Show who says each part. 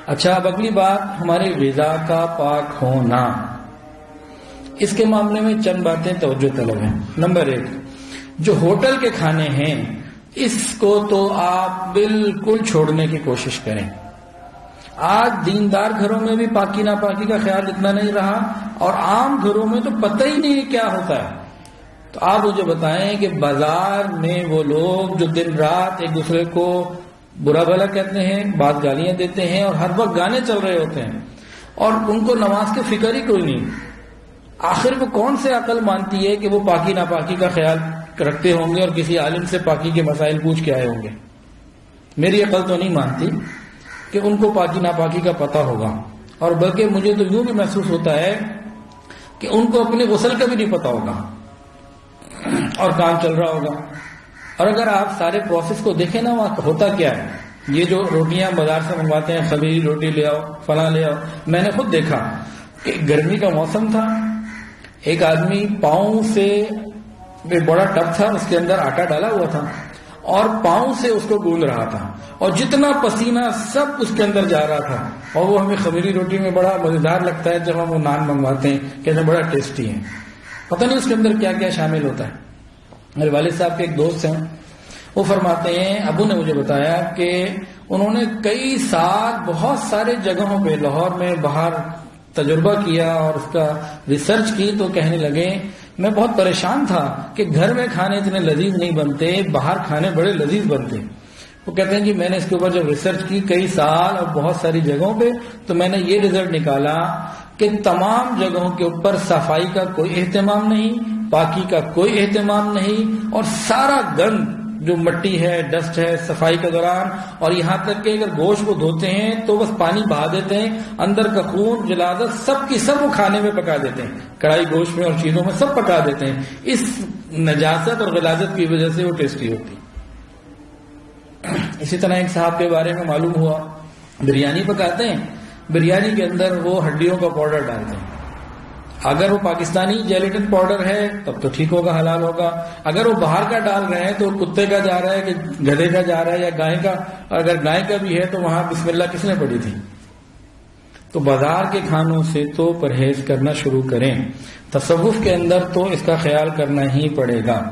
Speaker 1: اچھا، اب اگلی بات ہماری غذا کا پاک ہونا، اس کے معاملے میں چند باتیں توجہ طلب ہیں۔ نمبر 1، جو ہوٹل کے کھانے ہیں اس کو تو آپ بالکل چھوڑنے کی کوشش کریں۔ آج دیندار گھروں میں بھی پاکی ناپاکی کا خیال اتنا نہیں رہا، اور عام گھروں میں تو پتہ ہی نہیں کیا ہوتا ہے۔ تو آپ مجھے بتائیں کہ بازار میں وہ لوگ جو دن رات ایک دوسرے کو برا بھلا کہتے ہیں، بات گالیاں دیتے ہیں، اور ہر وقت گانے چل رہے ہوتے ہیں، اور ان کو نماز کی فکر ہی کوئی نہیں، آخر وہ کون سے عقل مانتی ہے کہ وہ پاکی ناپاکی کا خیال رکھتے ہوں گے اور کسی عالم سے پاکی کے مسائل پوچھ کے آئے ہوں گے؟ میری عقل تو نہیں مانتی کہ ان کو پاکی ناپاکی کا پتہ ہوگا، اور بلکہ مجھے تو یوں بھی محسوس ہوتا ہے کہ ان کو اپنے غسل کا بھی نہیں پتہ ہوگا اور کام چل رہا ہوگا۔ اور اگر آپ سارے پروسیس کو دیکھیں نا، وہاں ہوتا کیا ہے، یہ جو روٹیاں بازار سے منگواتے ہیں، خمیری روٹی لے آؤ، فلاں لے آؤ، میں نے خود دیکھا کہ گرمی کا موسم تھا، ایک آدمی پاؤں سے ایک بڑا ٹب تھا، اس کے اندر آٹا ڈالا ہوا تھا، اور پاؤں سے اس کو گوندھ رہا تھا، اور جتنا پسینہ سب اس کے اندر جا رہا تھا۔ اور وہ ہمیں خمیری روٹی میں بڑا مزیدار لگتا ہے جب ہم وہ نان منگواتے ہیں، کہتے ہیں بڑا ٹیسٹی ہے، پتہ نہیں اس کے اندر کیا کیا شامل ہوتا ہے۔ میرے والد صاحب کے ایک دوست ہیں، وہ فرماتے ہیں، ابو نے مجھے بتایا کہ انہوں نے کئی سال بہت سارے جگہوں پہ لاہور میں باہر تجربہ کیا اور اس کا ریسرچ کی، تو کہنے لگے میں بہت پریشان تھا کہ گھر میں کھانے اتنے لذیذ نہیں بنتے، باہر کھانے بڑے لذیذ بنتے۔ وہ کہتے ہیں کہ میں نے اس کے اوپر جب ریسرچ کی کئی سال اور بہت ساری جگہوں پہ، تو میں نے یہ رزلٹ نکالا کہ تمام جگہوں کے اوپر صفائی کا کوئی اہتمام نہیں، پاکی کا کوئی اہتمام نہیں، اور سارا گند جو مٹی ہے، ڈسٹ ہے صفائی کے دوران، اور یہاں تک کہ اگر گوشت کو دھوتے ہیں تو بس پانی بہا دیتے ہیں، اندر کا خون جلادت سب کی سب وہ کھانے میں پکا دیتے ہیں، کڑھائی گوشت میں اور چیزوں میں سب پکا دیتے ہیں۔ اس نجاست اور غلاظت کی وجہ سے وہ ٹیسٹی ہوتی۔ اسی طرح ایک صاحب کے بارے میں معلوم ہوا، بریانی پکاتے ہیں، بریانی کے اندر وہ ہڈیوں کا پاؤڈر ڈالتے ہیں۔ اگر وہ پاکستانی جیلیٹن پاؤڈر ہے تب تو ٹھیک ہوگا، حلال ہوگا، اگر وہ باہر کا ڈال رہے ہیں تو کتے کا جا رہا ہے کہ گدھے کا جا رہا ہے یا گائے کا، اگر گائے کا بھی ہے تو وہاں بسم اللہ کس نے پڑھی تھی؟ تو بازار کے کھانوں سے تو پرہیز کرنا شروع کریں، تصوف کے اندر تو اس کا خیال کرنا ہی پڑے گا۔